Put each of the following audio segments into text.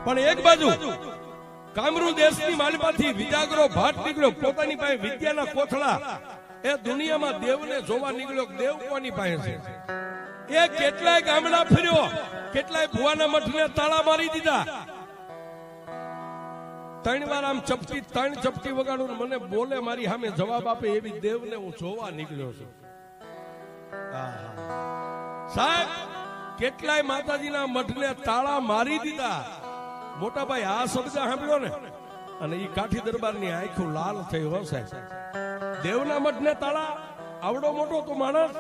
પણ એક બાજુ કામરૂ દેશની માલિપાથી વિજાગરો ભાટ નીકળ્યો, પોતાની પાસે વિદ્યાના કોથળા, એ દુનિયામાં દેવને જોવા નીકળ્યો. દેવ કોની પાસે છે? એ કેટલાય ગામડા ફર્યો, કેટલાય ભુવાના મઠને તાળા મારી દીધા. 3 વાર આમ ચપટી 3 ચપટી વગાડું, મને બોલે મારી સામે જવાબ આપે એવી દેવને હું જોવા નીકળ્યો છું. સાહેબ કેટલાય માતાજીના મઠને તાળા મારી દીધા. મોટા ભાઈ આ શબ્દ સાંભળ્યો ને, અને એ કાઠી દરબારની આંખો લાલ થઈ. હો સાહેબ, દેવના મઠને તાળા, આવડો મોટો તો માણસ.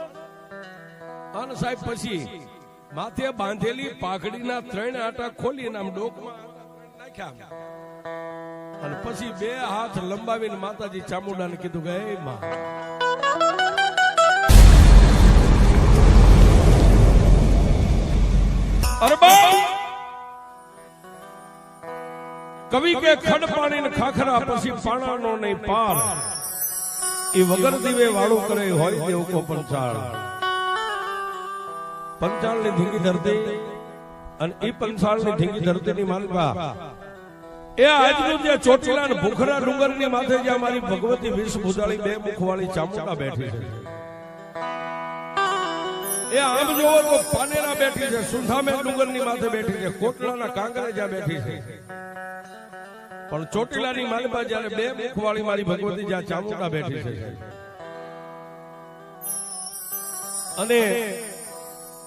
અને સાહેબ પછી માથે બાંધેલી પાઘડીના 3 આટા ખોલીને આમ ડોકમાં નાખ્યા, અને પછી 2 હાથ લંબાવીને માતાજી ચામુંડાને કીધું કે હે માં, કવિ કે ખડ પાણી ને ખાખરા, પછી પાણાનો નહીં પાર. એ વગર દીવે વાળું કરે હોય દેવ કો પંચાળ. પંચાળ ની ધીંગી ધરતી, અને એ પંચાળ ની ધીંગી ધરતી ની માલપા એ આજનું જે ચોટીલા ને ભૂખરા ડુંગર ની માથે જ્યાં મારી ભગવતી વિષ ભૂજાળી 2 મુખવાળી ચામુંડા બેઠી છે. એ આમ જોવો તો પાનેરા બેઠી છે, સુંધામે ડુંગર ની માથે બેઠી છે, કોટલાના કાંગરે જ્યાં બેઠી છે. પણ ચોટીલાની માલિપા જ્યારે 2 મુખવાળી મારી ભગવતી જ્યાં ચામુંડા બેઠી છે. અને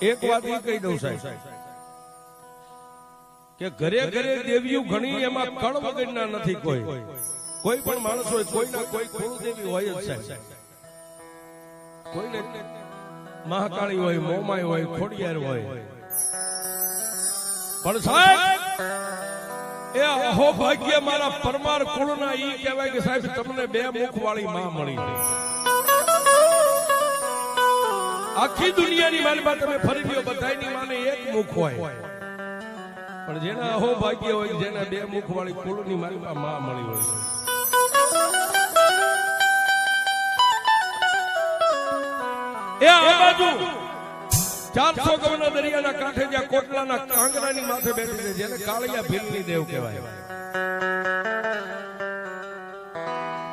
એક વાત એ કહી દઉં સાહેબ કે ઘરે ઘરે દેવીઓ ઘણી, એમાં કળ વગરના નથી. કોઈ પણ માણસ હોય, કોઈના કોઈ કુળદેવી હોય જ સાહેબ. કોઈને મહાકાળી હોય, મોમાઈ હોય, ખોડિયાર હોય. પણ સાહેબ એ અહો ભાગ્ય મારા પરમાર કુળના ઈ કહેવાય કે સાહેબ તમને 2 મુખવાળી માં મળી. આખી દુનિયાની માલિપા તમે ફરી લ્યો, બધાયની માને 1 મુખ હોય. પણ જેના અહો ભાગ્ય હોય, જેના 2 મુખવાળી કુળની માલિપા માં મળી હોય. એ આ બાજુ 400 ગવના દરિયાના કાંઠે જ્યાં કોટલાના કાંગરાની માથે બેઠી છે, જેને કાળિયા ભીલની દેવ કહેવાય.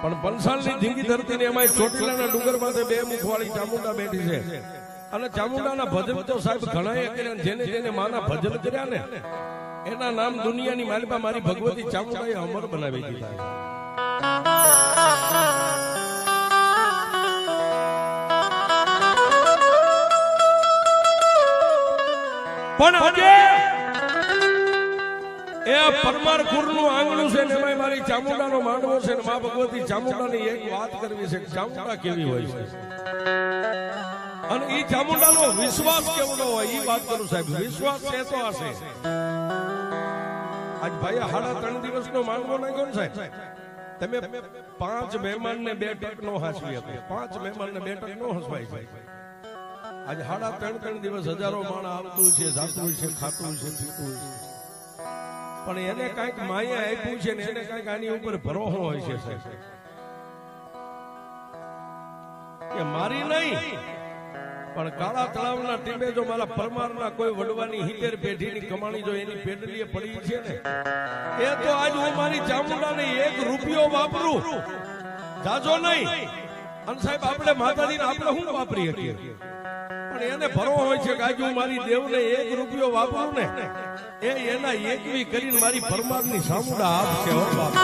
પણ પંસાલની ધીંગી ધરતી ને એમાં ચોટીલાના ડુંગર માથે 2 મુખવાળી ચામુંડા બેઠી છે. અને ચામુંડાના ભજન તો સાહેબ ઘણાએ કર્યા. જેને જેને માના ભજન કર્યા ને, એના નામ દુનિયાની માલિપા મારી ભગવતી ચામુંડાએ અમર બનાવી દીધા. પણ આજે એ પરમાર કુળનું આંગણું છે ને, એમાં મારી ચામુંડાનો માંડવો છે ને, મા ભગવતી ચામુંડાની એક વાત કરવી છે. ચામુંડા કેવી હોય છે અને એ ચામુંડાનો વિશ્વાસ કેવડો હોય એ વાત કરું સાહેબ. વિશ્વાસ છે તો હશે. આજ ભાઈ 3.5 દિવસનો માંડવો નાખ્યો ને સાહેબ, તમે 5 મહેમાનને 2 ટક નો હાંસવી હતો. 5 મહેમાનને 2 ટક નો હસવાય છે. આજે 3.5 દિવસ હજારો માણસ આવતું છે, જાતું છે, ખાતું છે, પીતું છે. પણ એને કઈક માયા આપ્યું છે ને, એને કઈક આની ઉપર ભરોસો હોય છે સાહેબ કે મારી નહીં, પણ કાળા તળાવના ટીમે જો મારા પરમારના કોઈ વડવાની 70 પેઢીની કમાણી જો એની પેડલીએ પડી છે ને, એ તો આજ હું મારી ચામુંડાને 1 રૂપિયો વાપરું, જાજો નહીં. અને સાહેબ આપણે માતાજીને આપણે શું વાપરી શકીએ, પણ એને ભરો હોય છે કે આજે હું મારી દેવને 1 રૂપિયો વાપરું ને, એ એના 1વી કરીને મારી પરમારની ચામુંડા આપશે. હો બાપ,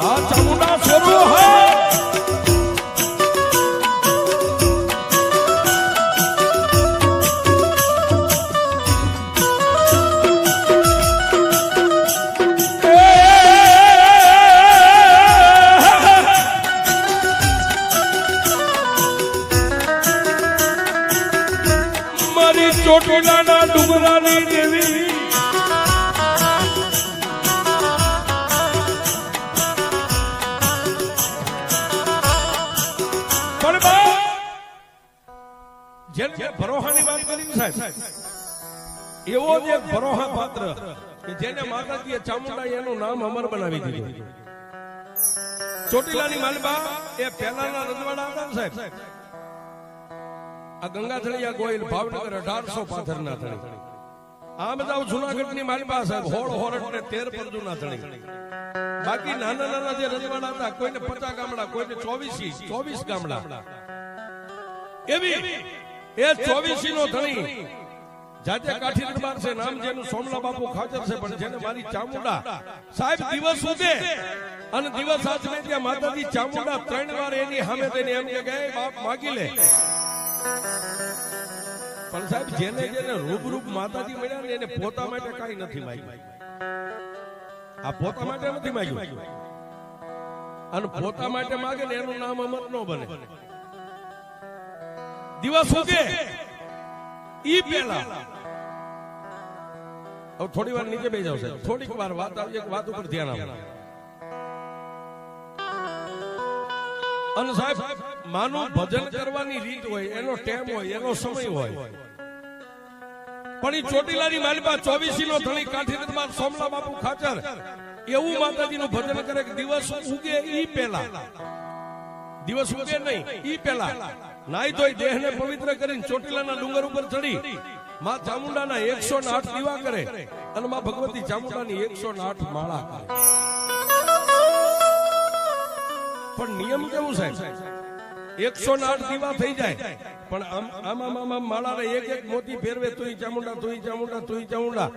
આ ચામુંડા સ્વરૂપ હે. ચોટીલાના ડુંગરાની દેવી જેમ કે ભરોહાની વાત કરી સાહેબ, એવો જ એક ભરોહા પાત્ર કે જેને માતાજીએ ચામુંડા એનું નામ અમર બનાવી દીધું. ચોટીલાની માલબા એ પહેલાના રજવાડા હતા ને સાહેબ, આ ગંગાથળિયા ગોયલ ભાવનગર 1800 પાથરના થળી, આ બધા જુનાગઢની માલબા સાહેબ હોળ હોરટ ને 13 પરજુના થળી. બાકી નાના નાના જે રજવાડા હતા, કોઈને 50 ગામડા, કોઈને 24 ગામડા, એવી એ 24 નો ધણી જાતે કાઠી દરબાર છે, નામ જેનું સોમલા બાપુ ખાચર છે, પણ જેને મારી ચામુંડા સાહેબ દિવસ ઉગે અને દિવસ આજને ત્યાં માતાજી ચામુંડા 3 વાર એની સામે થઈને એમ કે બાપ માગી લે. પણ સાહેબ જેને જેને રૂબરૂપ માતાજી મળ્યા ને એને પોતા માટે કઈ નથી માંગ્યું. આ પોતા માટે નથી માંગ્યું, અને પોતા માટે માંગે ને એનું નામ અમર ન બને. દિવસ ઉગે ઈ પેલા હવે થોડી વાર નીચે બેસી જાવ સાહેબ, થોડીક વાર વાત આવી, એક વાત ઉપર ધ્યાન આપો. અને સાહેબ માનું ભજન કરવાની રીત હોય, એનો ટાઈમ હોય, એનો સમય હોય, પણ ઈ ચોટીલાની માલબા 24 નો ધણી કાઠી દરબાર સોમલા બાપુ ખાચર એવું માતાજીનું ભજન કરે કે દિવસ ઉગે ઈ પેલા, દિવસ ઉગે નહીં ઈ પેલા નાઈ ધોઈ દેહને પવિત્ર કરીને ચોટીલાના ડુંગર ઉપર ચડી માં ચામુંડાના 108 દીવા કરે અને માં ભગવતી ચામુંડાની 108 માળા કરે. પણ નિયમ કેવું સાહેબ, 108 દીવા થઈ જાય, પણ આમાં માળાને એક એક મોતી ફેરવે, તુંય ચામુંડા, તુંય ચામુંડા, તુંય ચામુંડા.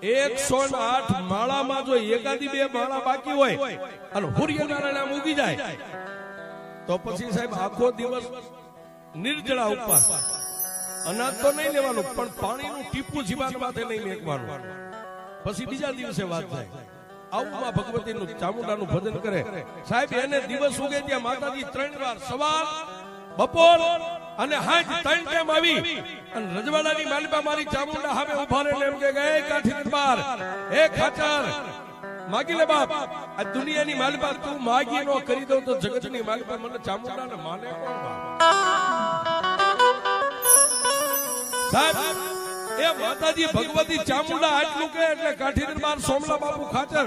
108 માળામાં જો એકાદી 2 માળા બાકી હોય અને સૂર્યનારાયણ આમ ઉગી જાય તો પછી સાહેબ આખો દિવસ નિર્જળા ઉપવાસ. અનાજ તો નહીં લેવાનું, પણ પાણીનું ટીપું જીવાન માથે નહીં મેકવાનું. પછી બીજા દિવસે વાત થાય. આવું ભગવતીનું ચામુંડાનું ભજન કરે સાહેબ. એને દિવસ ઉગે ત્યાં માતાજી 3 વાર સવાર, બપોર અને હાંજ 3 ટાઈમ આવી અને રજવાડાની માલબા મારી ચામુંડા સામે ઉભા રહીને એમ કે કાઠી દરબાર એ ખાચર માગી લે બાપ, આ દુનિયાની માલબા તું માગી નો કરી દઉં તો જગતની માલબા મને ચામુંડાને માને કોણ બાપ? સાહેબ એ માતાજી ભગવતી ચામુંડા આટલું કહે એટલે કાઠી દરબાર સોમલા બાપુ ખાચર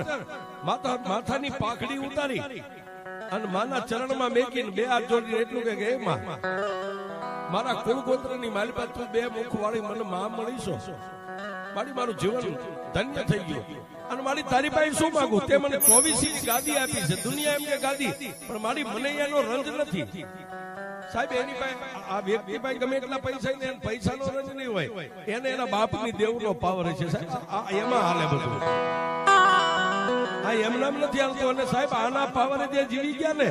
માથાની પાખડી ઉતારી અને માના ચરણમાં મેકીને 2 હાથ જોડીને એટલું કે હે માં, મારા કુળગોત્રની માલબા તું 2 મુખ વાળી મને માં મળીશો, મારું જીવન ધન્ય થઈ ગયું. અને મારી તારી પાસે શું માંગુ? તે મને 24 ની ગાદી આપી છે. દુનિયા એમ કે ગાદી, પણ મારી મને એનો રંજ નથી સાહેબ. એની પાસે આ વ્યક્તિ પાસે ગમે એટલા પૈસા ને પૈસાનો રંજ નહીં હોય, એને એના બાપની દેવનો પાવર છે સાહેબ. એમાં હાલે બધું, આ એમ નામ નથી હાલતું. અને સાહેબ આના પાવરે જે જીવી ગયા ને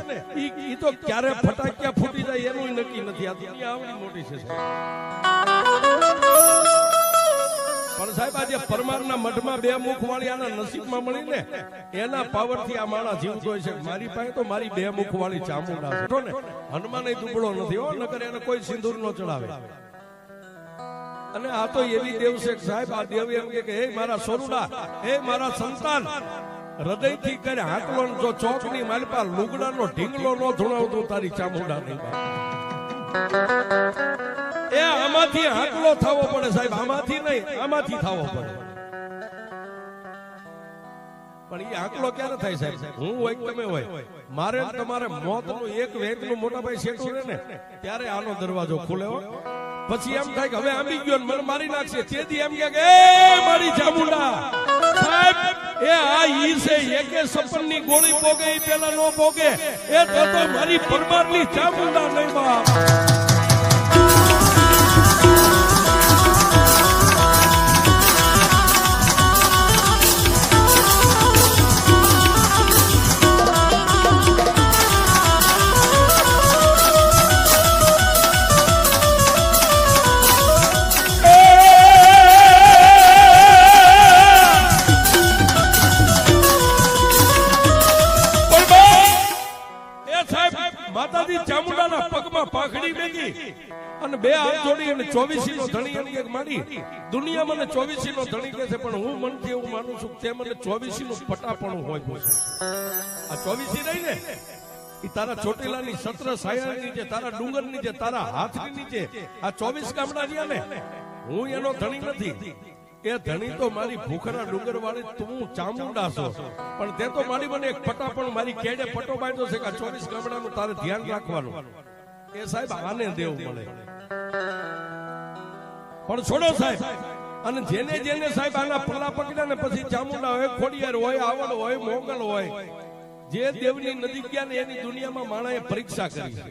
ઈ તો ક્યારે ફટાક્યા ફૂટી જાય એનું નક્કી નથી. આ દુનિયા આવડી મોટી છે સાહેબ. પણ સાહેબ આજે પરમારના મઠમાં 2 મુખ વાળી આના નસીબમાં મળી ને એના પાવર થી આ માણસ જીવતો હોય છે. મારી પાસે તો મારી 2 મુખ વાળી ચામુંડા છે ને, હનુમાન દુબળો નથી હો, નકર એને કોઈ સિંદૂર નો ચડાવે. અને આ તો એવી દેવ છે સાહેબ, આ દેવ એમ કે હે મારા સોરુડા, હે મારા સંતાન, હૃદયથી કરે હાકલો, જો ચોકની માલપા લુગડાનો ઢીંગલો નો ધુણાવતો તારી ચામુંડા નહીં. એ આમાંથી હાકલો થવો પડે સાહેબ, આમાંથી નહીં, આમાંથી થવો પડે. પણ એ હાકલો ક્યારે થાય સાહેબ? હું હોય તમે હોય, મારે તમારે મોતનું એક વેગનું મોટા ભાઈ શેઠું રહે ને ત્યારે આનો દરવાજો ખુલે હો. પછી એમ થાય કે હવે આંબી ગયો ને મને મારી નાખશે. તેથી એમ કે એ મારી ચામુંડા સાહેબ, એ આ ઈ છે એકે સપનની ગોળી પોગે ઈ પેલા નો પોગે. એ તો મારી પરમારની ચામુંડા નહીં બાપ. માતાજી ચામુંડાના પગમાં પાઘડી મેકી અને 2 હાથ જોડી અને 24 નો ધણી એમ કે મારી દુનિયા મને 24 નો ધણી કહે છે, પણ હું મનથી એવું માનું છું તે મને 24 નું પટાપણું હોય છે. આ 24 નહીં ને, એ તારા ચોટીલાની સત્ર સાયાની નીચે, તારા ડુંગર નીચે, તારા હાથની નીચે આ 24 ગામડા રહ્યા ને, હું એનો ધણી નથી. એ ધણી તો મારી ભૂખરા ડુંગર વાળી તું ચામુંડા છો, પણ તે તો મારી મને એક પટા પણ મારી કેડે પટો બાંધ્યો છે કે 24 ગામડાનું તારે ધ્યાન રાખવાનું. એ સાહેબ આને દેવ મળે. પણ છોડો સાહેબ, અને જેને જેને સાહેબ આના પલ્લા પકડ્યા ને પછી ચામુંડા હોય, ખોડિયાર હોય, આવડ હોય, મોગલ હોય, જે દેવની નજીક ગયા ને એની દુનિયામાં માણાએ પરીક્ષા કરી.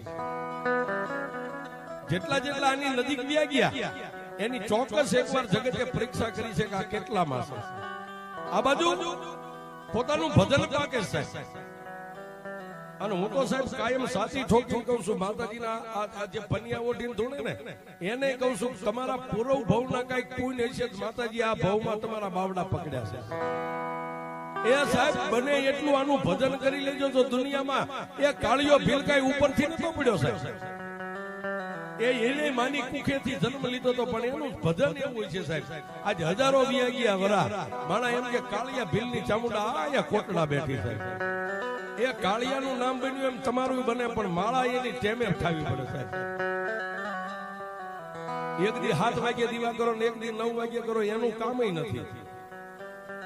જેટલા જેટલા આની નજીક ગયા એની ચોક્કસ એકવાર જગતે પરીક્ષા કરી છે કે આ કેટલામાં છે. આ બાજુ પોતાનું ભજન કાકે સાહેબ, અને હું તો સાહેબ કાયમ સાચી ઠોકી કહું છું. માતાજીના આ જે પનિયા ઓઢીને ધૂણે ને એને કહું છું, તમારા પૂર્વ ભવના કઈક પુણ્ય હશે, માતાજી આ ભવમાં તમારા બાવડા પકડ્યા છે. એ સાહેબ બને એટલું આનું ભજન કરી લેજો. જો દુનિયામાં એ કાળિયો ભીલકાઈ ઉપરથી નતો પડ્યો સાહેબ, એને માની કુખેથી જન્મ લીધો તો, પણ એનું ભજન એવું હોય છે સાહેબ. આજ હજારો વિયા વરા માણા એમ કે કાળિયા ભીલની ચામુંડા આયા કોટડા બેઠી સાહેબ. એ કાળિયાનું નામ બન્યું એમ તમારું બને, પણ માળા એની ટેમે ઠાવી પડે સાહેબ. એક દી 7 વાગે દીવા કરો ને એક દી 9 વાગે કરો, એનું કામ નથી.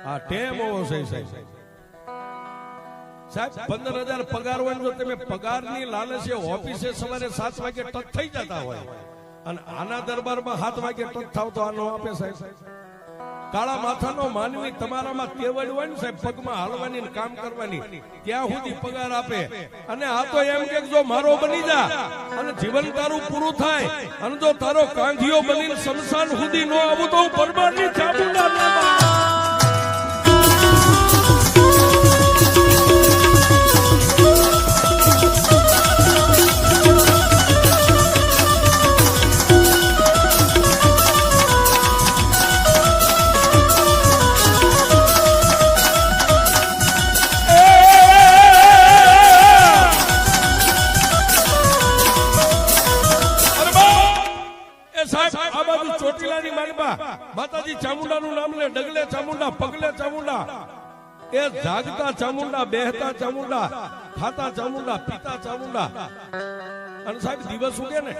આ ટેમ હોવો છે સાહેબ. સાહેબ 15,000 પગાર હોય, જો તમે પગારની લાલચે ઓફિસે સવારે 7 વાગે ટચ થઈ જતા હોય અને આના દરબારમાં 7 વાગે ટચ થાવ તો આનો આપે સાહેબ. કાળા માથાનો માનવી તમારામાં તેવડ હોય ને સાહેબ, પગમાં હાલવાની ને કામ કરવાની, ત્યાં સુધી પગાર આપે. અને આ તો એમ કે જો મારો બની જા અને જીવન તારું પૂરું થાય, અને જો તારો કાંધિયો બનીને શમશાન સુધી નો આવું તો હું પરમારની ચામુંડા ન માતાજી ચામુંડાનું નામ લે, ડગલે ચામુંડા, પગલે ચામુંડા. એ જાગતા ચામુંડા, બેહતા ચામુંડા, ખાતા ચામુંડા, પીતા ચામુંડા. અને સાહેબ દિવસ ઉગે ને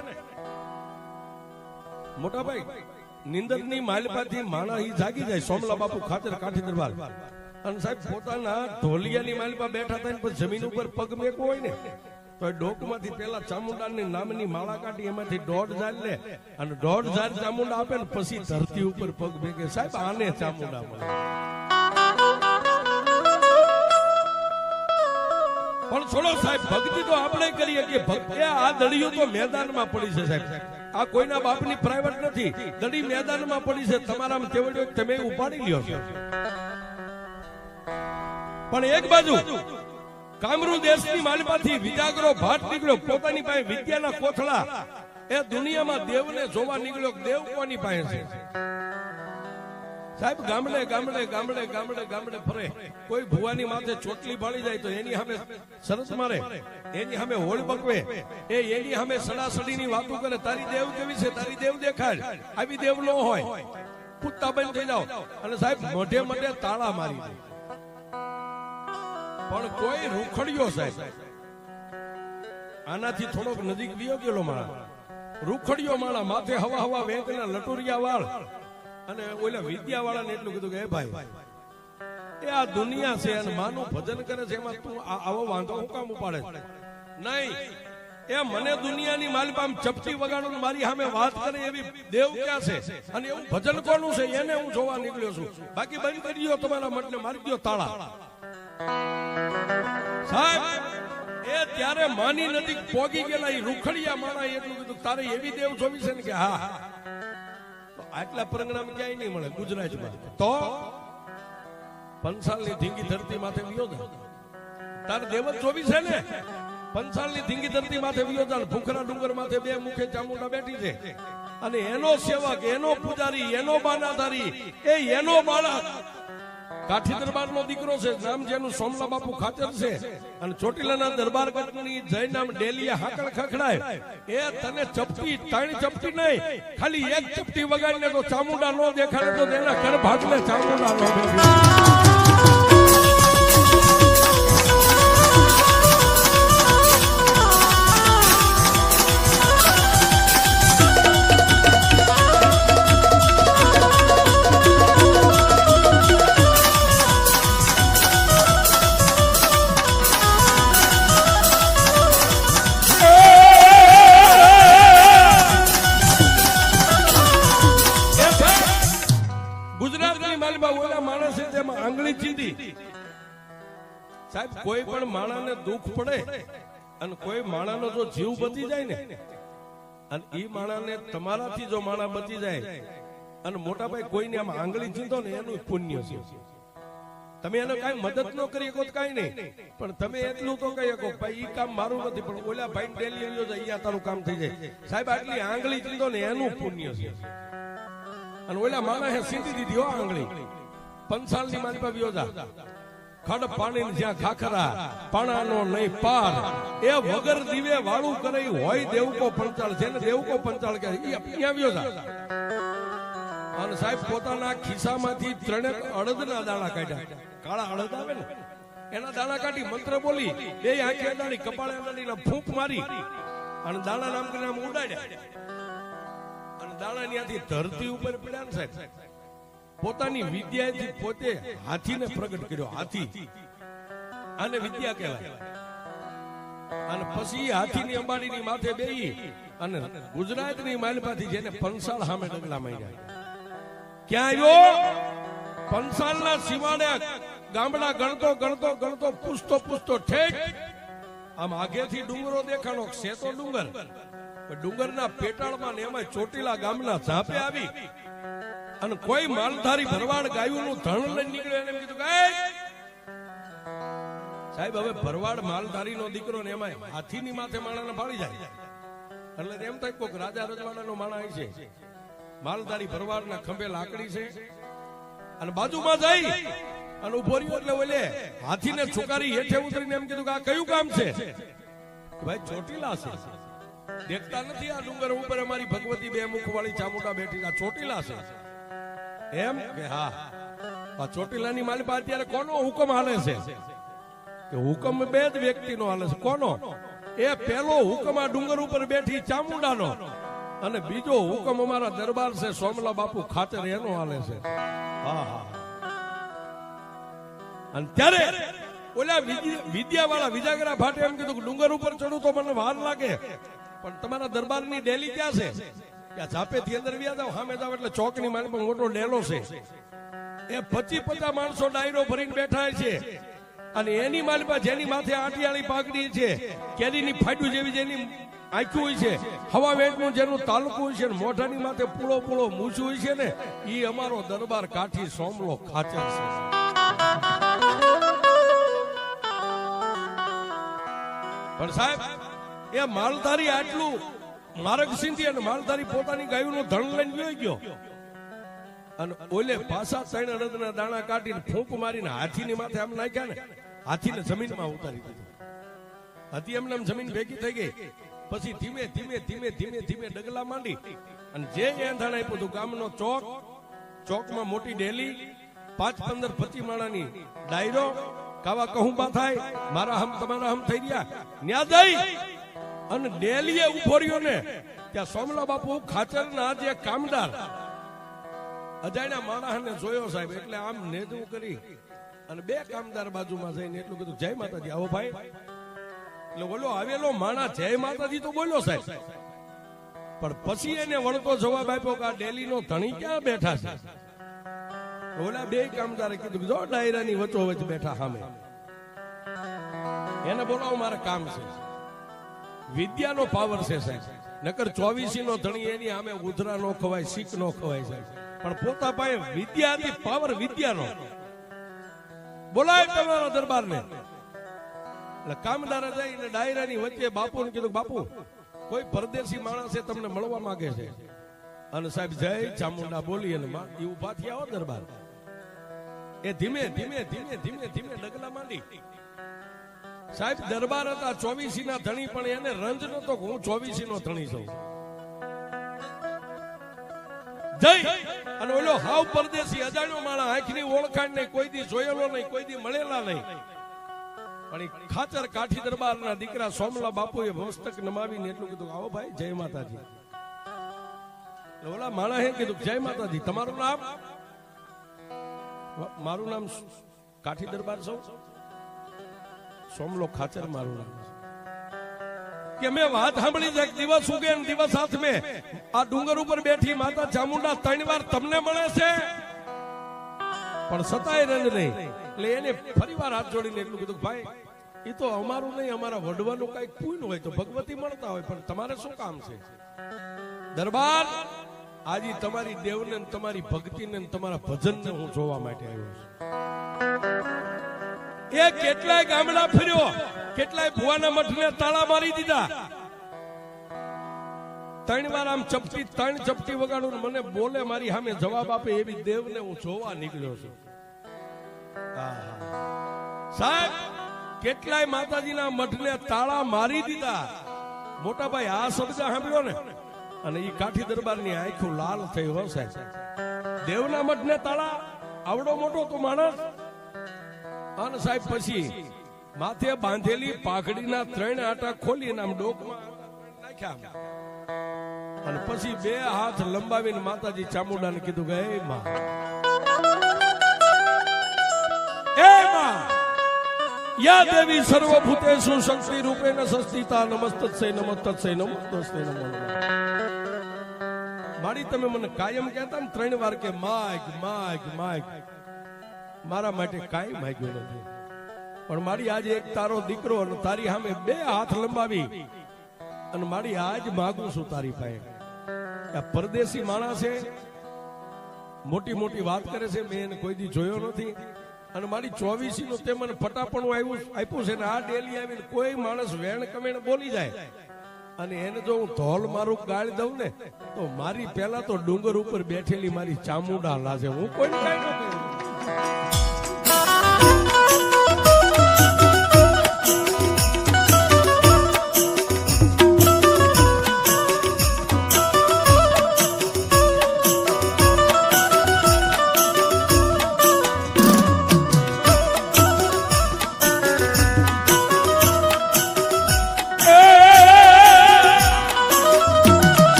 મોટા ભાઈ, નિંદરની માલપાથી માણા ઈ જાગી જાય. સોમલા બાપુ ખાતર કાઠી દરબાર, અને સાહેબ પોતાના ઢોલિયાની માલપા બેઠા થાય ને જમીન ઉપર પગ મેકો હોય ને તો ડોકમાંથી પેલા ચામુંડાની નામની માળા કાઢી એમાંથી 1.5 ઝાડ લે અને 1.5 ઝાડ ચામુંડા આપે ને પછી ધરતી ઉપર પગ ભેગે. સાહેબ આને ચામુંડા મળે. પણ છોડો સાહેબ, ભક્તિ તો આપણે કરીએ કે ભક્તિ આ દળીઓ તો મેદાનમાં પડી છે સાહેબ. આ કોઈના બાપની પ્રાઇવેટ નથી, દડી મેદાનમાં પડી છે. તમારામાં કેવડ્યો તમે ઉપાડી લ્યો છો. પણ એક બાજુ કામરૂ દેશની માલમાંથી વિજાગરો ભાટ નીકળ્યો, પોતાની પાસે વિદ્યાના કોથળા. એ દુનિયામાં દેવને જોવા નીકળ્યો. દેવ કોની પાસે છે સાહેબ? ગામડે ગામડે ગામડે ગામડે ગામડે ફરે. કોઈ ભુવાની માથે ચોટલી ભાળી જાય તો એની સામે સરસ મારે, એની સામે હોળ પકવે, એની સામે સડાસડીની વાતો કરે. તારી દેવ કેવી છે, તારી દેવ દેખાડ. આવી દેવ ન હોય, કૂદતા બંધ થઈ જાઓ. અને સાહેબ મોઢે મોઢે તાળા મારી દે. પણ કોઈ રૂખડ્યો સાહેબ, આનાથી થોડોક નજીક વિયો ગયેલો માણા, રૂખડ્યો માણા, માથે હવા હવા વેંકના લટુરિયા વાળ, અને ઓલા વિદ્યા વાળાને એટલું કીધું કે હે ભાઈ, એ આ દુનિયા છે અને માનું ભજન કરે છે, એમાં તું આવો વાંધો હું કામ ઉપાડે? નહીં, એ મને દુનિયાની માલપામ ચપટી વગાડો મારી સામે વાત કરે એવી દેવ ક્યાં છે? અને એવું ભજન કોનું છે એને હું જોવા નીકળ્યો છું. બાકી બંધ કરી દો તમારા મતલબ, મારી દો તાળા. સાહેબ એ ત્યારે માની નજીક પોગી ગયેલા એ રૂખડિયા માણા એટલું કીધું તારે એવી દેવ જોવી છે ને કે હા. આટલા પરંગણામાં ક્યાંય નહીં મળે ગુજરાતમાં. તો પંસાલની ધીંગી ધરતી માથે વિયો જાય. તારે દેવ જ જોવી છે ને? પંસાલની ધીંગી ધરતી માથે વિયો જાય. ભૂખરા ડુંગર માથે 2 મુખે ચામુંડા બેઠી છે, અને એનો સેવક, એનો પૂજારી, એનો બાનાધારી, એનો બાળક કાઠી દરબાર નો દીકરો છે. નામ જેનું સોમલા બાપુ ખાતર છે. અને ચોટીલાના દરબાર ગઢની જય નામ ડેલીએ હાકળ ખખડાય. એ તને ચપટી, 3 ચપટી નહીં, ખાલી 1 ચપટી વગાડીને તો ચામુંડા નો દેખાડે તો તેના ઘર ભાગલે ચામુંડા નો દેખાડે. કોઈ પણ માણસને દુઃખ પડે અને કોઈ માણસનો જો જીવ બચી જાય ને, અને એ માણસને તમારાથી જો માણસ બચી જાય અને મોટા ભાઈ કોઈને આમ આંગળી ચીંધો ને એનું પુણ્ય છે. તમે એને કઈ મદદ ન કરી શકો કઈ નહીં, પણ તમે એટલું તો કહી શકો ભાઈ ઈ કામ મારું નથી, પણ ઓલા ભાઈ ડેલી આવ્યો જાય અહીંયા તારું કામ થઈ જાય. સાહેબ આટલી આંગળી ચીંધો ને એનું પુણ્ય છે. અને ઓલા માણસે સીધી દીધી હો આંગળી. પંચાલની મારી પાસે વ્યોજા ખડ પાણી જ્યાં ખાખરા પાણાનો નહીં પાર, એ વગર દીવે વાળું કરે હોય દેવકો પંચાળ, જેને દેવકો પંચાળ કહે અહીંયા વ્યોજા. અને સાહેબ પોતાના ખિસ્સામાંથી ત્રણેક અડદના દાણા કાઢ્યા. કાળા અડદ આવે ને એના દાણા કાઢી મંત્ર બોલી બે આંખે અડાડી કપાળે અડાડી ફૂંક મારી અને દાણા નામ કરીને આમ ઉડાડ્યા. અને દાણા ત્યાંથી ધરતી ઉપર પડ્યા ને સાહેબ, પોતાની વિદ્યાથી પોતે હાથીને પ્રગટ કર્યો. હાથી આને વિદ્યા કહેવાય. અને પછી હાથીની અંબાડીની માથે બેહી અને ગુજરાતની માલપાથી જેને પંસાળ સામે ડગલા માંડ્યા. ક્યાં આવ્યો? પંસાળના સીમાડે ગામડા ગણતો ગણતો ગણતો પૂછતો પૂછતો ઠેઠ આમ આગેથી ડુંગરો દેખાણો છે તો ડુંગર, ડુંગરના પેટાળમાં ને એમાં ચોટીલા ગામના ઝાપે આવી અને કોઈ માલધારી ભરવાડ ગાયુંનું ધણ લઈને નીકળ્યો. એને કીધું કે સાહેબ હવે ભરવાડ માલધારીનો દીકરો ને એમાં હાથીની માથે માણાને ફાળી જાય એટલે એમ થાય કોક રાજા રજવાડાનો માણા છે. માલધારી ભરવાડના ખંભે લાકડી છે અને બાજુમાં જઈ અને ઉભો રહ્યો એટલે ઓલે હાથીને છુકારી હેઠે ઉતરીને એમ કીધું કે આ કયું કામ છે? ભાઈ ચોટીલા છે. દેખતા નથી આ ડુંગર ઉપર અમારી ભગવતી બે મુખ વાળી ચામુંડા બેઠી, આ ચોટીલા છે. એમ કે હા, આ ચોટીલાની માલિપા અત્યારે કોનો હુકમ હાલે છે? કે હુકમ બે જ વ્યક્તિનો હાલે છે. કોનો? એ પેલો હુકમ આ ડુંગર ઉપર બેઠી ચામુંડાનો, અને બીજો હુકમ અમારા દરબાર છે સોમલા બાપુ ખાતર એનો હાલે છે. હા હા. અને ત્યારે ઓલા વિદ્યા વાળા વિજાગરા ભાટે એમ કીધું કે ડુંગર ઉપર ચડું તો મને વાર લાગે, પણ તમારા દરબારની ડેલી ક્યાં છે? ત્યાં ઝાપેથી અંદર વ્યા જાવ, સામે જાવ એટલે ચોકની મારી પર મોટો ડેલો છે. એ 25-50 માણસો ડાયરો ભરીને બેઠા છે અને એની માલિપા જેની માથે આટિયાળી પાઘડી છે, કેરીની ફાડ્યું જેવી જેની આંખ્યું હોય છે, હવા વેટનું જેનું તાલુકું હોય છે, મોઢાની માથે પૂળો પૂળો મૂછું હોય છે ને, ઈ અમારો દરબાર કાઠી સોમલો ખાચર છે. પણ સાહેબ એ માલધારી આટલું માર્ગ સિંધી અને માલધારી પોતાની ગાયુંનું ધણ લઈને જોઈ ગયો અને ઓલે પાછા 3 અડદના દાણા કાઢીને ફૂંક મારીને હાથીની માથે આમ નાખ્યા ને, હાથીને જમીનમાં ઉતારી દીધું. હાથી એમને જમીન ભેગી થઈ ગઈ. પછી ધીમે ધીમે ધીમે ધીમે ધીમે ડગલા માંડી અને જે એંધાણ આપ્યું હતું ગામનો ચોક, ચોકમાં મોટી ડેલી, 5-15 25 માણાની ડાયરો, કાવા કહુંબા થાય, મારા હમ તમારા હમ થઈ ગયા. ન્યા જઈ અને ડેલીએ ઉભો રહ્યો ને ત્યાં સોમલા બાપુ ખાચરના જે કામદાર અજાણ્યા માણસને જોયો સાહેબ, એટલે આમ નેદવું કરી અને 2 કામદાર બાજુમાં જઈને એટલું કીધું જય માતાજી. આવો ભાઈ. એટલે બોલો આવેલો માણા જય માતાજી તો બોલ્યો સાહેબ, પણ પછી એને વળતો જવાબ આપ્યો કે આ ડેલીનો ધણી ક્યાં બેઠા છે? ઓલા 2 કામદારે કીધું જો ડાયરાની વચ્ચોવચ્ચ બેઠા સામે. એને બોલાવો, મારે કામ છે. વિદ્યાનો પાવર છે સાહેબ, નકર 24 નો ધણી એની સામે ઉધરા નો ખવાય, શીખ નો ખવાય સાહેબ, પણ પોતા પાસે વિદ્યા હતી, પાવર વિદ્યાનો. બોલાય તમારા દરબારને. એટલે કામદારે જઈને ડાયરાની વચ્ચે બાપુને કીધું બાપુ કોઈ પરદેશી માણસ છે તમને મળવા માંગે છે. અને સાહેબ જય ચામુંડા બોલી અને એ ઉભા થયા હો દરબાર. એ ધીમે ધીમે ધીમે ધીમે ધીમે ડગલા માંડી. સાહેબ દરબાર હતા 24 ના ધણી, પણ એને રંજ નતો હું 24 નો ધણી છું. જય અને ઓલો હાવ પરદેશી અજાણ્યો માણસ, આંખની ઓળખાણ નહીં, કોઈ દી જોયેલો નહીં, કોઈ દી મળેલા નહીં, પણ ખાચર કાઠી દરબારના દીકરા સોમલા બાપુએ મસ્તક નમાવીને એટલું કીધું આવો ભાઈ જય માતાજી. ઓલા માણસે કીધું જય માતાજી. તમારું નામ? મારું નામ કાઠી દરબાર સૌ સોમલો ખાચર મારું નામ. કે મેં વાત સાંભળી છે દિવસ ઉગે ને દિવસ હાથ મેં આ ડુંગર ઉપર બેઠી માતા ચામુંડા 3 વાર તમને મળે છે, પણ સતાય રંગ નહીં. એટલે એને ફરી વાર હાથ જોડીને એટલું કીધું ભાઈ એ તો અમારું નહીં, અમારા વડવાનું કઈક પૂન હોય તો ભગવતી મળતા હોય, પણ તમારે શું કામ છે? દરબાર આજે તમારી દેવને તમારી ભક્તિને તમારા ભજનને હું જોવા માટે આવ્યો છું. એ કેટલાય ગામડા ફર્યો, કેટલાય ભુવાના મઠને તાળા મારી દીધા. 3 વાર આમ ત્રણ ચપટી વગાડું મને બોલે મારી સામે જવાબ આપે એવી દેવને હું જોવા નીકળ્યો છું. સાહેબ કેટલાય માતાજીના મઠને તાળા મારી દીધા. મોટા ભાઈ આ શબ્દ સાંભળ્યો ને અને એ કાઠી દરબારની આંખો લાલ થઈ હો સાહેબ. દેવના મઠને તાળા, આવડો મોટો તો માણસ. અને સાહેબ પછી માથે બાંધેલી પાઘડીના 3 આટા ખોલીને આમ ડોકમાં નાખ્યા અને પછી 2 હાથ લંબાવીને માતાજી ચામુંડાને કીધું કે એ માં, એ માં, યા દેવી સર્વભૂતેષુ શક્તિ રૂપેણ સંસ્થિતા નમસ્તસ્ય નમસ્તસ્ય નમસ્તસ્ય નમો. મારી તમે મને કાયમ કહેતા ને 3 વાર કે માગ માગ માગ, મારા માટે કાંઈ માંગ્યું નથી, પણ મારી આજે એક તારો દીકરો અને તારી સામે 2 હાથ લંબાવી અને મારી આજ માગું છું તારી પાસે. આ પરદેશી માણસ છે, મોટી મોટી વાત કરે છે, મેં એને કોઈ દી જોયો નથી. અને મારી 24 નું તે મને ફટાપણું આપ્યું છે ને આ ડેલી આવીને કોઈ માણસ વેણ કમેણ બોલી જાય અને એને જો હું ધોલ મારું ગાળ દઉં ને તો મારી પહેલા તો ડુંગર ઉપર બેઠેલી મારી ચામુંડા લાજે, હું કોઈ કાંઈ ન કહું.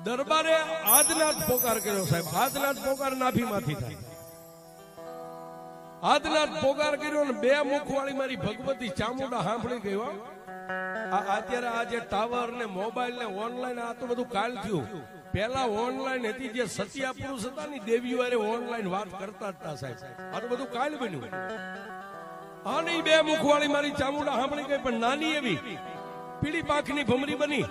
દરબારે આદનાથ પોકાર કર્યો સાહેબ. આદનાથ પોકાર નાભીમાંથી થાય. આદનાથ પોકાર કર્યો ને 2 મુખવાળી મારી ભગવતી ચામુંડા સાંભળી ગયો. અત્યારે આ જે ટાવર ને મોબાઈલ ને ઓનલાઈન આ તો બધું કાલ થયું. પેલા ઓનલાઈન હતી, જે સતિયા પુરુષ હતા ને દેવીઓ હારે ઓનલાઈન વાત કરતા હતા સાહેબ. આ તો બધું કાલ બન્યું. અને 2 મુખવાળી મારી ચામુંડા સાંભળી ગઈ, પણ નાની એવી પીળી પાંખની ભમરી બની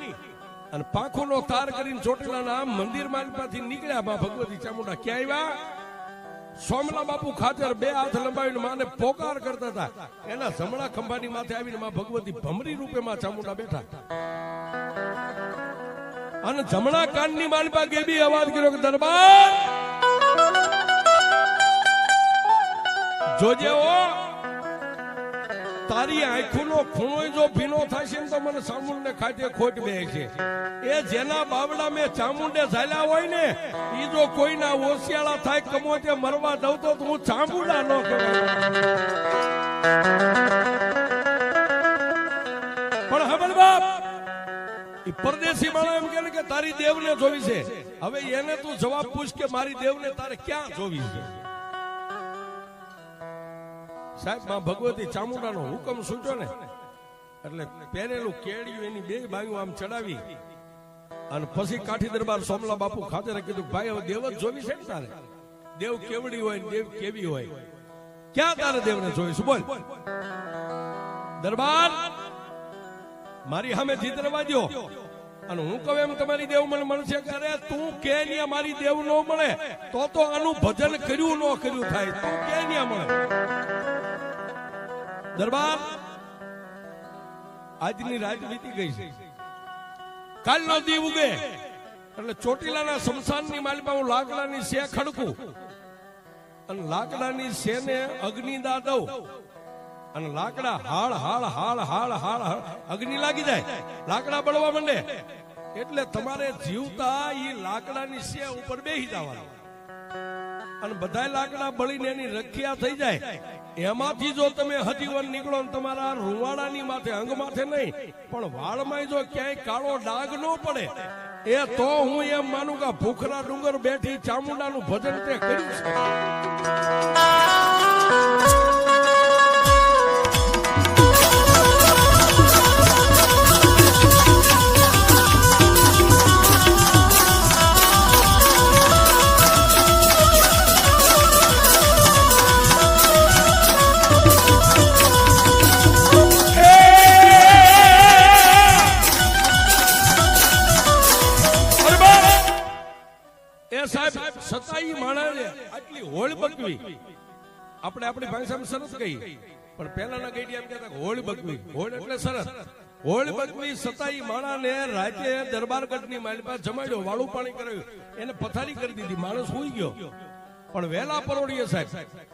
અને પાંખોનો તાર કરીને ચોટીલાના આમ મંદિર માલમાંથી નીકળ્યા. માં ભગવતી ચામુંડા ક્યાં આવ્યા? સોમલા બાપુ ખાતર 2 હાથ લંબાવીને માને પોકાર કરતા હતા. એના જમણા ખંભાની માથે આવીને માં ભગવતી ભમરી રૂપે માં ચામુંડા બેઠા અને જમણા કાનની માલપા ગેબી અવાજ કર્યો કે દરબાર જોજે ઓ, તારી આંખોનો ખૂણો જો ભીનો થશે ને તો મને ચામુંડને ખાતે ખોટ બે છે. એ જેના બાવડા મેં ચામુંડે ઝાલ્યા હોય ને ઈ જો કોઈના ઓશિયાળા થાય કમોતે મરવા દઉં તો હું ચામુંડા ન કહેવાય. પણ હબલ બાપ ઈ પરદેશી માણસ એમ કે તારી દેવને જોવી છે. હવે એને તું જવાબ પૂછ કે મારી દેવને તારે ક્યાં જોવી છે? સાહેબ માં ભગવતી ચામુંડાનો હુકમ છૂટ્યો ને એટલે પહેરેલું કેડિયું એની 2 બાજુ આમ ચડાવી અને પછી કાઠી દરબાર સોમલા બાપુ ખાતરે કીધું ભાઈ હવે દેવ જ જોવી છે ને તારે? દેવ કેવડી હોય દેવ કેવી હોય, ક્યાં તારે દેવને જોઈશું બોલ? દરબાર મારી સામે જીતરવા દ્યો અને હું કહું એમ તમારી દેવ મને મળશે કે અરે તું કે ન્યા મારી દેવ ન મળે તો આનું ભજન કર્યું ન કર્યું થાય. તું કે ન્યા મળે. દરબાર આજની રાત વીતી ગઈ છે, કાલનો દી ઉગે એટલે ચોટીલાના શમશાનની માલમાં હું લાકડાની સે ખડકું અને લાકડાની સેને અગ્નિદા દઉં અને લાકડા હાળ હાળ હાળ હાળ હાળ અગ્નિ લાગી જાય, લાકડા બળવા માંડે એટલે તમારે જીવતા ઈ લાકડાની સે ઉપર બેહી જવાનું અને બધા લાકડા બળીને એની રખિયા થઈ જાય. એમાંથી જો તમે હજીવન નીકળો ને તમારા રૂવાડાની માથે અંગ માથે નહીં પણ વાળમાં જો ક્યાંય કાળો ડાઘ ન પડે એ તો હું એમ માનું કે ભૂખરા ડુંગર બેઠી ચામુંડાનું ભજન તે કર્યું છે. બગવી આપણે આપણી ભાષામાં સરસ કહી, પણ પહેલાના ગઈડિયા એમ કહેતા હોળ બગવી. હોળ એટલે સરસ. હોળ બગવી સતાઈ માણાને રાતે દરબારગઢની માલિપા જમાડ્યો, વાળું પાણી કરાવ્યું, એને પથારી કરી દીધી, માણસ સુઈ ગયો. પણ વેલા પરોડીએ સાહેબ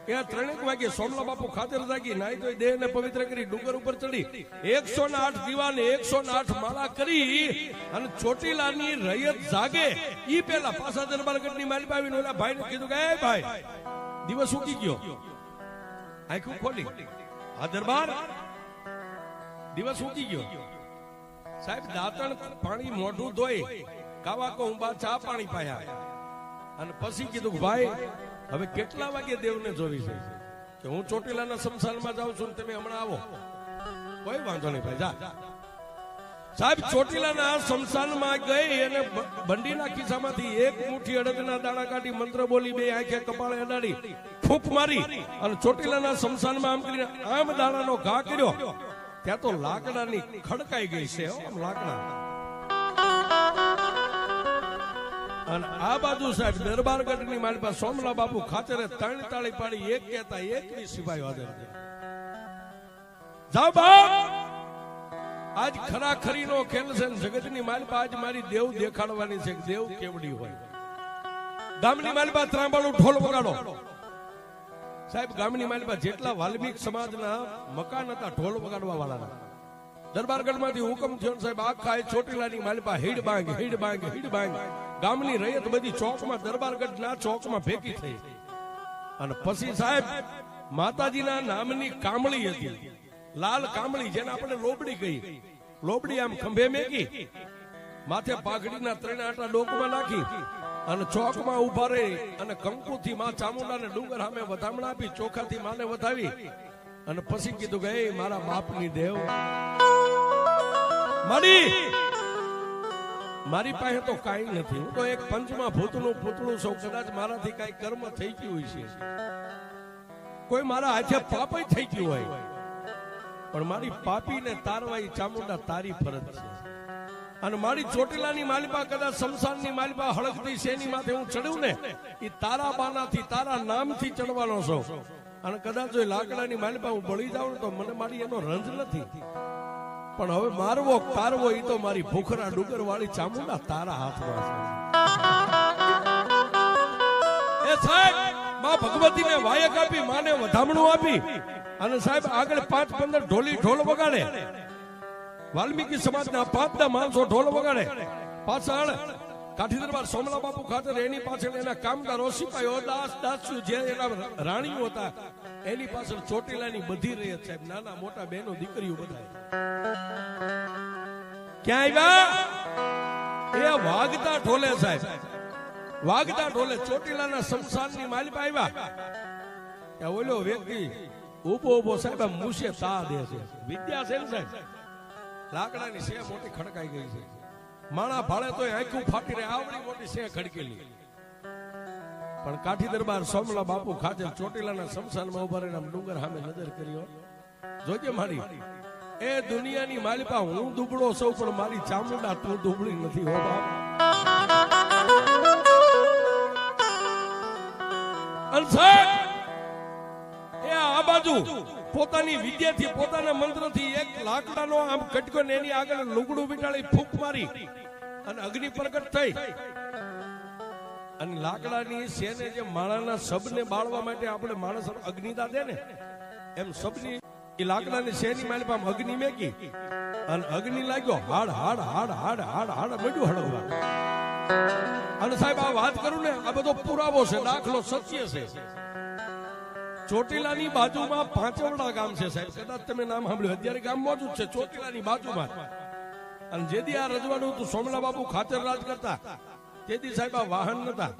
એ 3 વાગે સોમલા બાપુ ખાતર જાગી, નાઈ તો દેહને પવિત્ર કરી ડુંગર ઉપર ચડી 108 દીવાને 108 માળા કરી અને ચોટીલાની રૈયત જાગે ઈ પેલા પાછા દરબારગઢની માલિપા આવીને ઓલા ભાઈને કીધું કે એ ભાઈ દિવસ ઉકી ગયો, આંખું ખોલી, આ દરબાર દિવસ ઉકી ગયો. સાહેબ દાંતણ પાણી મોઢું ધોઈ કાવા કો ઉંબા ચા પાણી પાયા અને પછી કીધું ભાઈ હવે કેટલા વાગે દેવને જોવી છે કે હું ચોટીલાના શમશાનમાં જાઉં છું, તમે હમણાં આવો. કોઈ વાંધો નહીં ભાઈ, જા. સાહેબ ચોટીલાના શમશાનમાં ગઈ અને બંડીના ખિસ્સામાંથી એક મુઠ્ઠી અડદના દાણા કાઢી મંત્ર બોલી, બે આંખે કપાળે અડાડી ફૂંક મારી અને ચોટીલાના શમશાનમાં આમ કરીને આમ દાણાનો ઘા કર્યો. ત્યાં તો લાકડાની ખડકાઈ ગઈ છે, લાકડા. અને આ બાજુ સાહેબ દરબારગઢની માલિપા સોમલા બાપુ ખાતરે 3 તાળી પાડી, એક કહેતા 21 સિપાહીઓ હાજર છે. જાઓ બાપ, આજ ખરાખરીનો ખેલ છે. જગતની માલિપા આજ મારી દેવ દેખાડવાની છે, દેવ કેવડી હોય. ગામની માલિપા ત્રાંબાળું ઢોલ વગાડો. સાહેબ ગામની માલિપા જેટલા વાલ્મીક સમાજના મકાન હતા ઢોલ વગાડવા વાળાના, દરબારગઢમાંથી હુકમ થયો સાહેબ આખા ચોટીલાની માલિપા હીડ બાંગ હીડ બાંગ હીડ બાંગ. ગામની રૈયત બધી ચોકમાં દરબારગઢના ચોકમાં ભેગી થઈ. અને પછી સાહેબ માતાજીના નામની કામળી હતી, લાલ કામળી, જેને આપણે લોબડી કહી. લોબડી આમ ખંભે મેકી, માથે પાઘડીના 3 આટા ડોકમાં નાખી અને ચોકમાં ઉભા રહી અને કંકુથી માં ચામુંડાને ડુંગર સામે વધામણા આપી, ચોખાથી માને વધાવી અને પછી કીધું કે એ મારા બાપની દેવ મારી પાસે તો કાંઈ નથી, હું તો એક પંચમાં ભૂતનું પૂતળું છું. કદાચ મારાથી કઈ કર્મ થઈ ગયું છે, કોઈ મારા હાથે પાપ થઈ ગયું હોય, પણ મારી પાપીને તારવાઈ ચામુંડા તારી ફરજ છે. અને મારી ચોટીલાની માલિપા કદાચ શમશાનની માલિપા હળગતી શેની માથે હું ચડ્યું ને, એ તારા બાનાથી તારા નામથી ચડવાનો છું. અને કદાચ જો લાકડાની માલિપા હું બળી જાઉં તો મને મારી એનો રંજ નથી, પણ હવે મારવો તારવો એ તો મારી ભૂખરા ડુંગર વાળી ચામુંડા તારા હાથમાં છે. એ સાહેબ માં ભગવતીને વાયક આપી, માને વધામણું આપી અને સાહેબ આગળ 5-15 ઢોલી ઢોલ વગાડે. વાલ્મીકી સમાજના 5 માણસો ઢોલ વગાડે. પાછળ કાઠી દરબાર સોમલા બાપુ ખાતર એની પાછળ એના કામદારો સિપાહીઓ દાસ્યુ જે એના રાણીઓ હતા એની પાછળ ચોટીલાની બધી રૈયત સાહેબ, નાના મોટા બહેનો દીકરીઓ બધા. ક્યાં આવ્યા? એ વાગતા ઢોલે સાહેબ, વાગતા ઢોલે ચોટીલાના શમશાનની માલિપા આવ્યા. ઓલો વ્યક્તિ ઉભો ઉભો સાહેબ મૂસે તા દે છે. વિદ્યા છે ને સાહેબ, લાકડાની સે મોટી ખડકાઈ ગઈ છે. માણા ભાળે તો આંખું ફાટી રહે, આવડી મોટી સે ખડકેલી. પણ કાઠી દરબાર સોમલા બાપુ ખાતર ચોટીલાના શમશાનમાં ઉભા રહીને ડુંગર સામે નજર કર્યો. જોજે મારી એ દુનિયાની માલિપા હું દુબળો સૌ, પણ મારી ચામુંડા તું દુબળી નથી હો બાપ. એ આ બાજુ પોતાની વિદ્યાથી પોતાના મંત્રથી એક લાકડાનો આમ કટકો ને એની આગળ લુગડું વીંટાળી ફૂંક મારી અને અગ્નિ પ્રગટ થઈ. અને લાકડાની શેને જે માણાના શબને બાળવા માટે આપણે માણસ અગ્નિદા દે ને, એમ શબની એ લાકડાની શેની માલિપા અગ્નિ મેકી અને અગ્નિ લાગ્યો. હાડ હાડ હાડ હાડ હાડ હાડ મળ્યું હળવવા. અને સાહેબ આ વાત કરું ને, આ બધો પુરાવો છે, દાખલો સત્ય છે. ચોટીલાની બાજુમાં પાંચવડા ગામ છે સાહેબ, કદાચ તમે નામ સાંભળ્યું. અત્યારે ગામ મોજૂદ છે ચોટીલાની બાજુમાં. અને જેથી આ રજવાડું હતું સોમલા બાપુ ખાતર રાજ કરતા, તેથી સાહેબ આ વાહન નતા.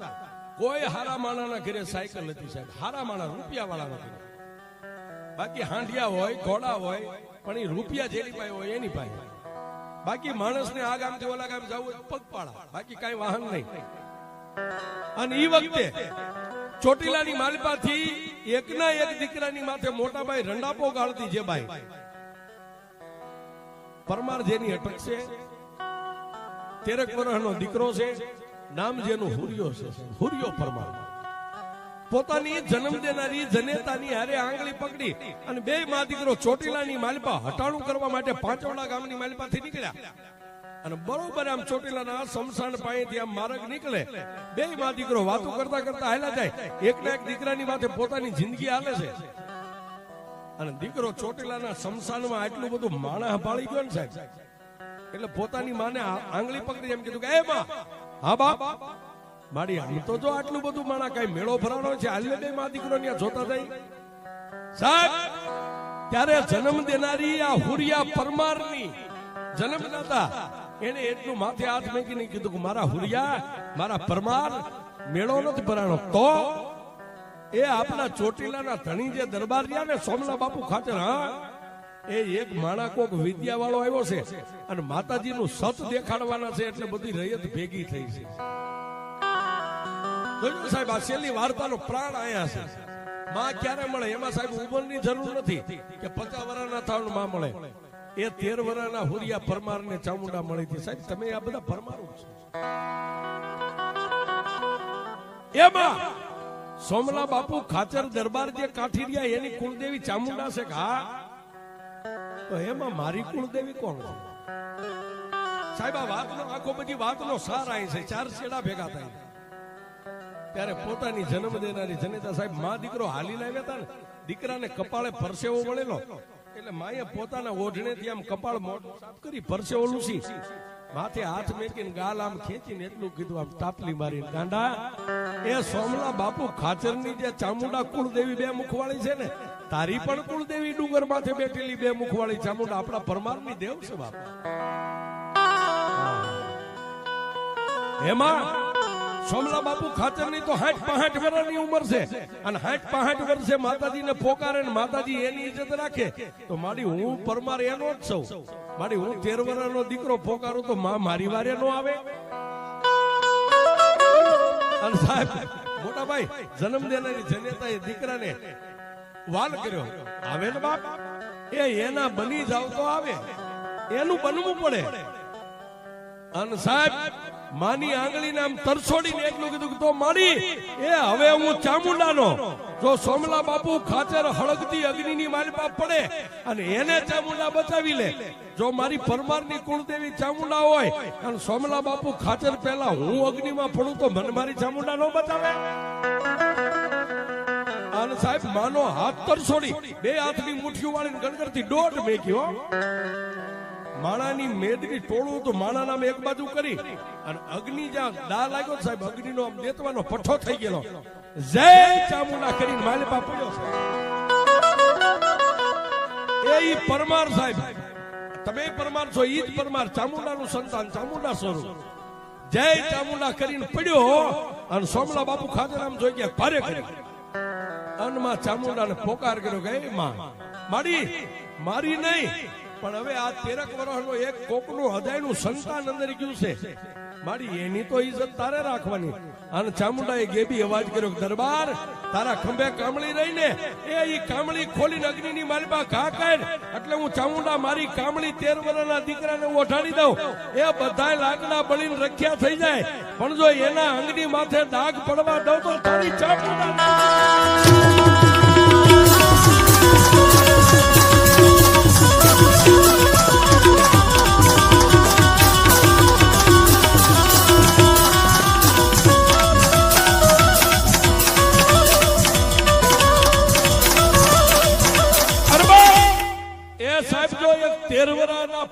કોઈ હારા માણાના ઘરે સાયકલ હતી સાહેબ, હારા માણા રૂપિયા વાળા નથી. બાકી હાંડિયા હોય ઘોડા હોય, પણ એ રૂપિયા જેની પાસે હોય એની પાસે. બાકી માણસને આ ગામથી ઓલા ગામ જવું પગપાળા, બાકી કઈ વાહન નહીં. અને એ વખતે ચોટીલાની માલિપાથી એકના એક દીકરાની માથે મોટા ભાઈ રંડાપો ગાળતી. જે ભાઈ પરમાર જેની અટક છે, 13 વર્ષનો દીકરો છે, નામ જેનું હુરિયો છે, હુરિયો પરમાર. પોતાની જન્મ દેનારી જનેતાની હારે આંગળી પકડી અને બે મા દીકરો ચોટીલાની માલિપા હટાણું કરવા માટે પાંચોડા ગામની માલિપાથી નીકળ્યા અને બરોબર આમ ચોટીલાના શમશાન પાસેથી આમ માર્ગ નીકળે બે મા દીકરો વાતો કરતા કરતા હાલ્યા જાય એકના એક દીકરાની માથે પોતાની જિંદગી હાલે છે અને દીકરો ચોટીલાના શમશાનમાં આટલું બધું માણસ ભાળી ગયો ને સાહેબ એટલે પોતાની માને આંગળી પકડી એમ કીધું કે એ માં હા બાપ મારી આમ તો જો આટલું બધું માણા કઈ મેળો ભરાણો છે હાલે બે મા દીકરો ત્યાં જોતા જાય સાહેબ ત્યારે જન્મ દેનારી આ હુરિયા પરમારની જન્મદાતા એને એટલું માથે હાથ મૂકીને કીધું કે મારા હુરિયા મારા પરમાર મેળો નથી ભરાણો તો એ આપણા ચોટીલાના ધણી જે દરબાર રહ્યા ને સોમલા બાપુ ખાતર હા એ એક માણા કોક વિદ્યા વાળો આવ્યો છે અને માતાજીનું સત દેખાડવાના છે એટલે બધી રયત ભેગી થઈ છે જોયું સાહેબ આ છેલ્લી વાર્તાનો પ્રાણ આયા છે માં ક્યારે મળે એમાં સાહેબ ઉંમરની જરૂર નથી કે 50 વર્ષના થાવનું માં મળે એ 13 વર્ષના હુરિયા પરમાર ને ચામુંડા મળી હતી સાહેબ તમે આ બધા પરમારો છો એમાં સોમલા બાપુ ખાચર દરબાર જે કાઠીરિયા એની કુળદેવી ચામુંડા છે હા તો એમાં મારી કુળદેવી કોણ છે સાહેબ આ વાતનો આખો બધી વાતનો સાર અહીં છે ચાર છેડા ભેગા થાય ત્યારે પોતાની જન્મ દેનારી જનેતા સાહેબ માં દીકરો હાલી લાવ્યા હતા ને દીકરાને કપાળે પરસેવો વળેલો એટલે માએ પોતાના ઓઢણેથી આમ કપાળ મોઢું સાફ કરી પરસેવો લૂસી માથે હાથ મેકીને ગાલ આમ ખેંચીને એટલું કીધું આમ તાપલી મારીને ગાંડા એ સોમલા બાપુ ખાચરની જે ચામુંડા કુળદેવી બે મુખવાળી છે ને તારી પણ કુળદેવી ડુંગર માથે બેઠેલી બે મુખવાળી ચામુંડા આપણા પરમારની દેવ છે બાપા એમાં સોમલા બાપુ ખાચરની તો 60-65 વર્ષની ઉંમર છે અને 60-65 વર્ષે માતાજીને પોકારે ને માતાજી એની ઇજ્જત રાખે તો મારી હું પરમાર એનો જ છું મારી હું 13 વર્ષનો દીકરો પોકારું તો મારી વારે નો આવે અને સાહેબ મોટા ભાઈ જન્મ દેનારી જનેતાએ દીકરાને વાલ કર્યો આવે ને બાપ એ એના બની જાવ તો આવે એનું બનવું પડે અને સાહેબ માની આંગળીને આમ તરછોડીને એટલું કીધું તો મારી એ હવે હું ચામુંડાનો જો સોમલા બાપુ ખાચર હળગતી અગ્નિની માલિપા પડે અને એને ચામુંડા બચાવી લે જો મારી પરમારની કુળદેવી ચામુંડા હોય અને સોમલા બાપુ ખાચર પહેલા હું અગ્નિમાં પડું તો મને મારી ચામુંડા નો બચાવે અને સાહેબ માનો હાથ તરછોડી બે હાથની મુઠ્ઠીઓ વાળીને ગણગણતી દોઢ મેક્યો માણાની મેદની ટોળું તો માણા નામે એક બાજુ કરી અને અગ્નિ જ્યાં દા લાગ્યો સાહેબ અગ્નિનો આમ દેતવાનો પઠ્ઠો થઈ ગયેલો જય ચામુંડા કરીને માલિપા પડ્યો એ ઈ પરમાર સાહેબ તમે પરમાર છો ઈ જ પરમાર ચામુંડાનું સંતાન ચામુંડા સ્વરૂપ જય ચામુંડા કરીને પડ્યો અને સોમલા બાપુ ખાચર આમ જોઈ ગયા ભારે કર્યો અનમાં ચામુંડાને પોકાર કર્યો કે માં મારી નહીં પણ હવે આ 13 વર્ષનો એક કોકનું હૃદયનું સંતાન અંદર ગયું છે મારી એની તો ઇજ્જત તારે રાખવાની અને ચામુંડાએ ગેબી અવાજ કર્યો દરબાર તારા ખંભે કામળી રહીને એ ઈ કામળી ખોલીને અગ્નિની માલિપા ઘા કર એટલે હું ચામુંડા મારી કામળી 13 વર્ષના દીકરાને ઓઢાડી દઉં એ બધાય લાકડા બળીને રખ્યા થઈ જાય પણ જો એના અંગની માથે ડાઘ પડવા દઉં તો તારી ચામુંડા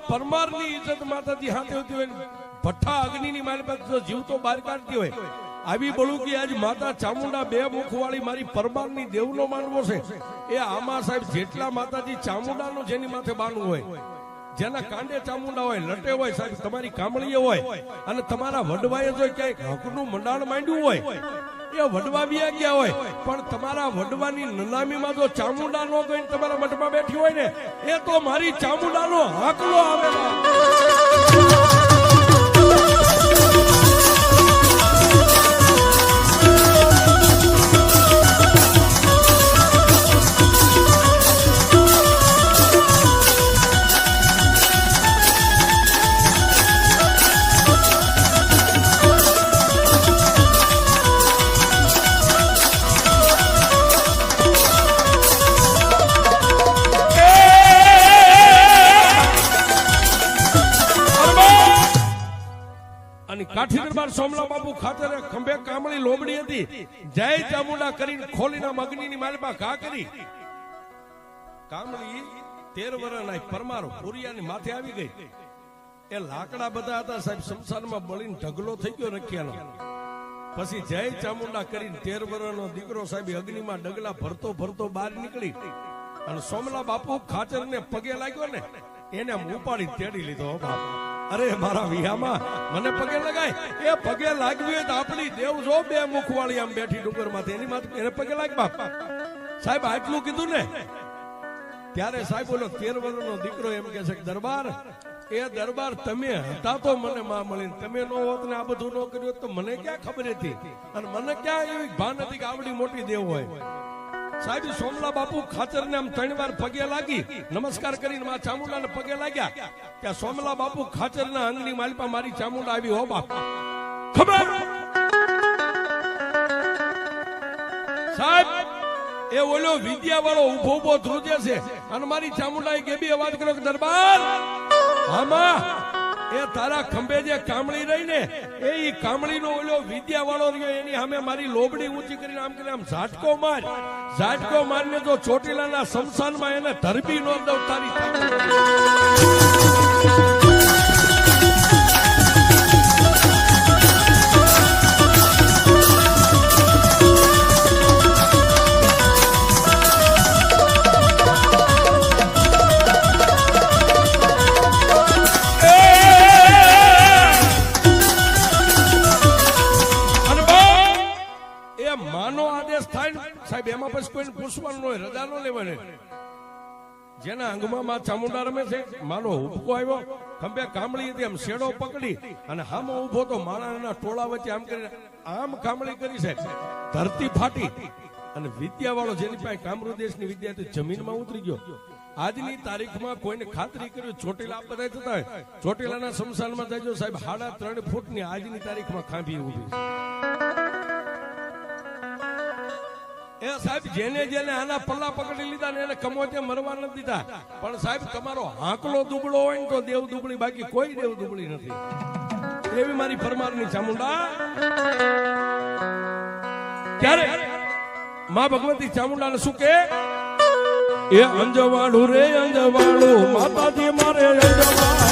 પરમારની ઇજ્જત માતાજી હાથે હોતી હોય ભઠ્ઠા અગ્નિની મારી પાસે જીવતો બહાર કાઢતી હોય આવી બોલું કે આજ માતા ચામુંડા બે મુખવાળી મારી પરમારની દેવનો માનવો છે એ આમાં સાહેબ જેટલા માતાજી ચામુંડાનું જેની માથે બાનું હોય જેના કાંડે ચામુંડા હોય લટે હોય સાહેબ તમારી કામળીએ હોય અને તમારા વડવાએ જો ક્યાંક હકનું મંડાણ માંડ્યું હોય એ વડવા વ્યા ગયા હોય પણ તમારા વડવાની નનામીમાં જો ચામુંડા નો ગઈ તમારા મઠમાં બેઠી હોય ને એ તો મારી ચામુંડાનો હાકલો આવેલા કાઠી દરબાર સોમલા બાપુ ખાતરે ખંભે કામળી લોબડી હતી જય ચામુંડા કરીને ખોલીના અગ્નિની માલપા ઘા કરી કામળી 13 વર્ષના પરમારો પુરિયાની માથે આવી ગઈ એ લાકડા બધા હતા સાહેબ શમશાનમાં બળીને ઢગલો થઈ ગયો રખિયાનો પછી જય ચામુંડા કરીને 13 વર્ષનો દીકરો સાહેબ અગ્નિમાં ડગલા ભરતો ભરતો બહાર નીકળી અને સોમલા બાપુ ખાચરને પગે લાગ્યો ને એને આમ ઉપાડી તેડી લીધો બાપ અરે મારા વિહામાં મને પગે લગાય એ પગે લાગવી તો આપણી દેવ જો બે મુખવાળી આમ બેઠી ડુંગર માંથી એની માથે એને પગે લાગ બાપ સાહેબ આટલું કીધું ને ત્યારે સાહેબ બોલો 13 વર્ષનો દીકરો એમ કે છે દરબાર એ દરબાર તમે હતા તો મને માં મળી તમે નો હોત ને આ બધું નો કર્યું તો મને ક્યાં ખબર હતી અને મને ક્યાં એવી ભાન હતી કે આવડી મોટી દેવ હોય સાહેબ સોમલા બાપુ ખાચરને આમ 3 વાર પગે લાગી નમસ્કાર કરીને માં ચામુંડાને પગે લાગ્યા કે સોમલા બાપુ ખાચરના અંગની માલપા મારી ચામુંડા આવી હો બાપ ખબર સાહેબ એ ઓલો વિદ્યા વાળો ઉભો ઉભો ધ્રુજે છે અને મારી ચામુંડાએ કેબી અવાજ કર્યો કે દરબાર આમાં એ તારા ખંભે જે કામળી રહી ને એ કામળીનો ઓલો વિદ્યા વાળો રહ્યો એની સામે મારી લોબડી ઊંચી કરીને આમ કરીને આમ ઝાટકો મારને જો ચોટીલાના શમશાનમાં એને ધરબી નો દઉં તારી સાહેબ એમાં પછી કોઈને પૂછવાનું હોય રજા નો લેવાની જેના અંગમાં માં ચામુંડા રમે છે માનો હુબકો આવ્યો ખંભે કામળી હતી આમ શેડો પકડી અને હામો ઉભો તો માણાના ટોળા વચ્ચે આમ કરીને આમ કામળી કરી છે ધરતી ફાટી અને વિદ્યા વાળો જેની પાસે કામરૂ દેશની વિદ્યા હતી જમીનમાં ઉતરી ગયો આજની તારીખમાં કોઈને ખાતરી કર્યું ચોટીલા બધા થતા હોય ચોટીલાના શમશાનમાં જાય સાહેબ 3.5 ફૂટની આજની તારીખમાં ખાંભી ઉભી એ સાહેબ જેને જેને આના પલ્લા પકડી લીધા ને એને કમોતે મરવા નથી દીધા પણ સાહેબ તમારો હાંકલો દુબળો હોય ને તો દેવ દુબળી બાકી કોઈ દેવ દુબળી નથી એવી મારી પરમારની ચામુંડા ક્યારે માં ભગવતી ચામુંડાને શું કે એ અંજવાળું રે અંજવાળું માતાજી મારે અંજવાળું